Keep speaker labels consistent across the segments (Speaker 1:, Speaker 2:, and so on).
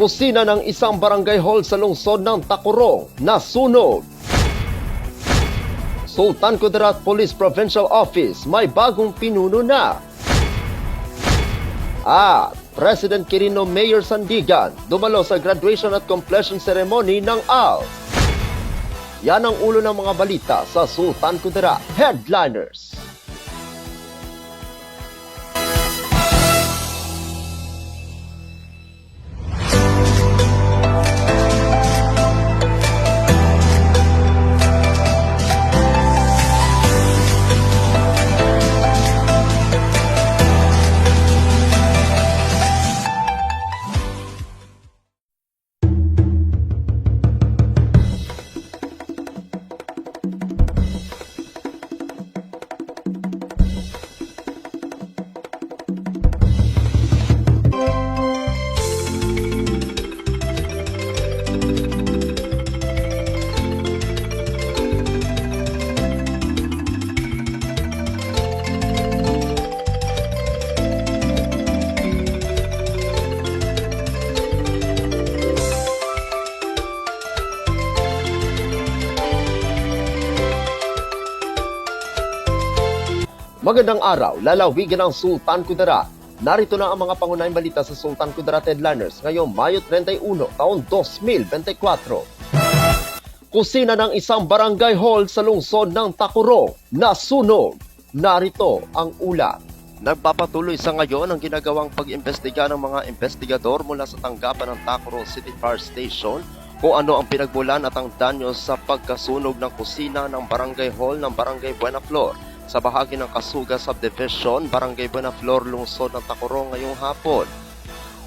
Speaker 1: Kusina ng isang barangay hall sa lungsod ng Tacurong nasunog. Sultan Kudarat Police Provincial Office may bagong pinuno na. At President Quirino Mayor Sandigan dumalo sa graduation at completion ceremony ng ALS. Yan ang ulo ng mga balita sa Sultan Kudarat Headliners. Magandang araw, lalawigan ng Sultan Kudarat. Narito na ang mga pangunahing balita sa Sultan Kudarat Headliners ngayong Mayo 31, taon 2024. Kusina ng isang barangay hall sa lungsod ng Tacurong nasunog. Narito ang ulat. Nagpapatuloy sa ngayon ang ginagawang pag-imbestiga ng mga investigador mula sa tanggapan ng Tacurong City Fire Station kung ano ang pinagmulan at ang danyo sa pagkasunog ng kusina ng barangay hall ng Barangay Buena Flor sa bahagi ng Kasuga Subdivision, Barangay Buena Flor, lungsod ng Tacurong ngayong hapon.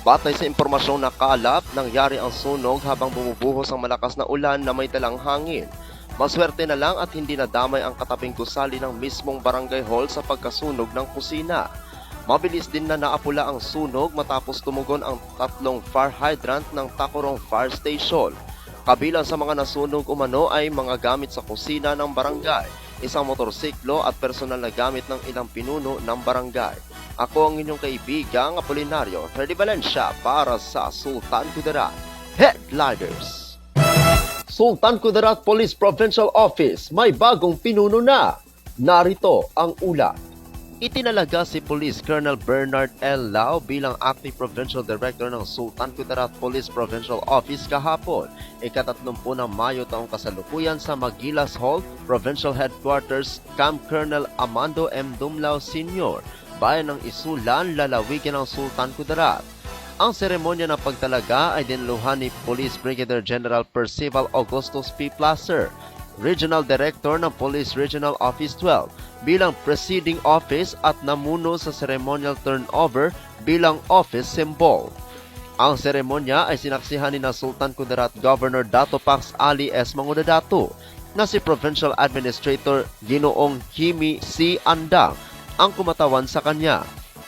Speaker 1: Batay sa impormasyong nakalap, nangyari ang sunog habang bumubuhos ang malakas na ulan na may dalang hangin. Maswerte na lang at hindi nadamay ang katabing gusali ng mismong barangay hall sa pagkasunog ng kusina. Mabilis din na naapula ang sunog matapos tumugon ang 3 fire hydrant ng Tacurong Fire Station. Kabilang sa mga nasunog umano ay mga gamit sa kusina ng barangay, isang motorsiklo at personal na gamit ng ilang pinuno ng barangay. Ako ang inyong kaibigang Apolinario Ferdy Valencia para sa Sultan Kudarat Headliners. Sultan Kudarat Police Provincial Office may bagong pinuno na. Narito ang ulat. Itinalaga si Police Colonel Bernard L. Lau bilang Acting Provincial Director ng Sultan Kudarat Police Provincial Office kahapon, ika-30 ng Mayo taong kasalukuyan sa Magilas Hall, Provincial Headquarters, Camp Colonel Amando M. Dumlao Sr., bayan ng Isulan, lalawigan ng Sultan Kudarat. Ang seremonya ng pagtalaga ay dinluhan ni Police Brigadier General Percival Augustus P. Placer, Regional Director ng Police Regional Office 12, bilang Presiding Office at namuno sa ceremonial turnover bilang office symbol. Ang seremonya ay sinaksihan ni Sultan Kudarat Governor Dato Pax Ali S. Mangudadato na si Provincial Administrator Ginoong Himi C. Andang ang kumatawan sa kanya.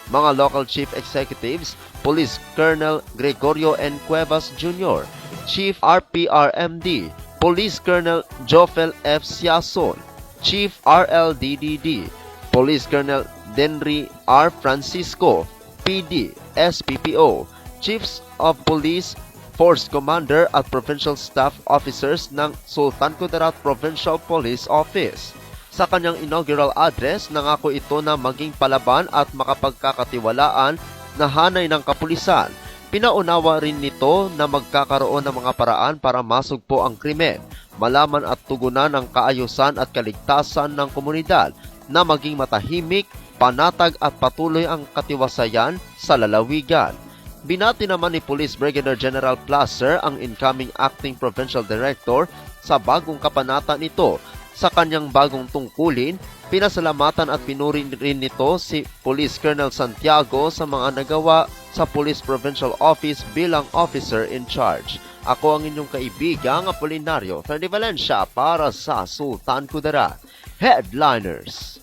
Speaker 1: Mga local chief executives, Police Colonel Gregorio N. Cuevas Jr., Chief RPRMD, Police Colonel Jofel F. Siason, Chief RLDDD, Police Colonel Denry R. Francisco, PD, SPPO, Chiefs of Police, Force Commander at Provincial Staff Officers ng Sultan Kudarat Provincial Police Office. Sa kanyang inaugural address, nangako ito na maging palaban at makapagkakatiwalaan na hanay ng kapulisan. Pinaunawa rin nito na magkakaroon ng mga paraan para masugpo ang krimen, malaman at tugunan ang kaayusan at kaligtasan ng komunidad na maging matahimik, panatag at patuloy ang katiwasayan sa lalawigan. Binati naman ni Police Brigadier General Placer ang incoming Acting Provincial Director sa bagong kabanata nito. Sa kanyang bagong tungkulin, pinasalamatan at pinuri rin nito si Police Colonel Santiago sa mga nagawa sa Police Provincial Office bilang Officer in Charge. Ako ang inyong kaibigang Apolinario Ferdy Valencia para sa Sultan Kudarat Headliners.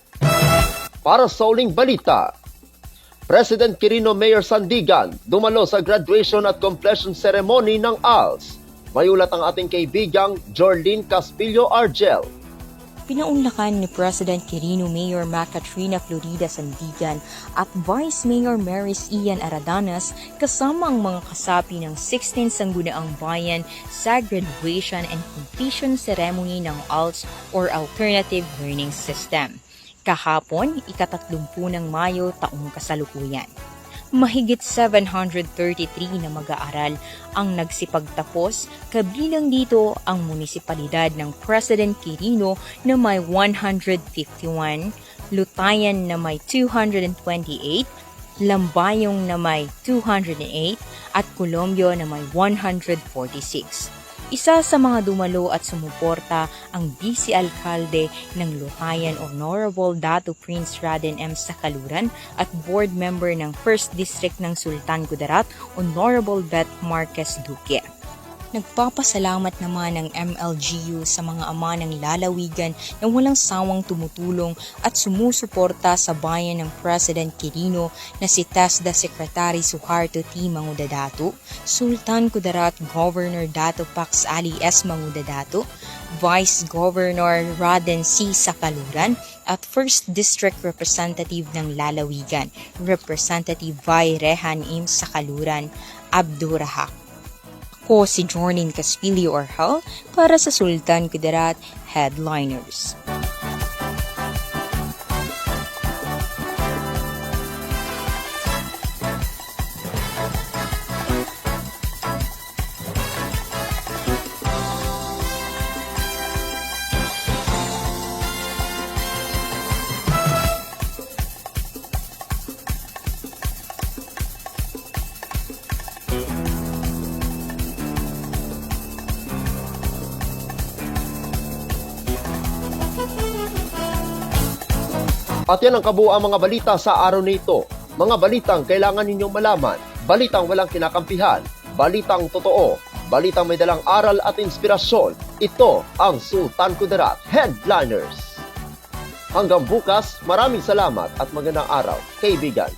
Speaker 1: Para sa uling balita, President Quirino Mayor Sandigan dumalo sa graduation at completion ceremony ng ALS. May ulat ang ating kaibigang Jorlene Caspillo Argel.
Speaker 2: Pinaunlakan ni President Quirino Mayor Macatrina Florida Sandigan at Vice Mayor Maris Ian Aradanas kasama ang mga kasapi ng 16 Sangguniang Bayan sa graduation and completion ceremony ng ALS or Alternative Learning System. Kahapon, ika-30 ng Mayo taong kasalukuyan. Mahigit 733 na mag-aaral ang nagsipagtapos, kabilang dito ang munisipalidad ng President Quirino na may 151, Lutayan na may 228, Lambayong na may 208 at Colombio na may 146. Isa sa mga dumalo at sumuporta ang Vice Alcalde ng Lutayan Honorable Dato Prince Raden M. Sakaluran at board member ng 1st District ng Sultan Kudarat Honorable Beth Marquez Duque. Nagpapasalamat naman ng MLGU sa mga ama ng lalawigan na walang sawang tumutulong at sumusuporta sa bayan ng President Quirino na si TESDA Secretary Suharto T. Mangudadato, Sultan Kudarat Governor Dato Pax Ali S. Mangudadato, Vice Governor Raden C. Sakaluran at 1st District Representative ng Lalawigan, Representative Vi Rehan M. Sakaluran, Abdurahak. Ako si Jornin Caspilio Orhal para sa Sultan Kudarat Headliners.
Speaker 1: At yan ang kabuuan mga balita sa araw na ito. Mga balitang kailangan ninyong malaman, balitang walang kinakampihan, balitang totoo, balitang may dalang aral at inspirasyon. Ito ang Sultan Kudarat Headliners. Hanggang bukas, maraming salamat at magandang araw, kaibigan.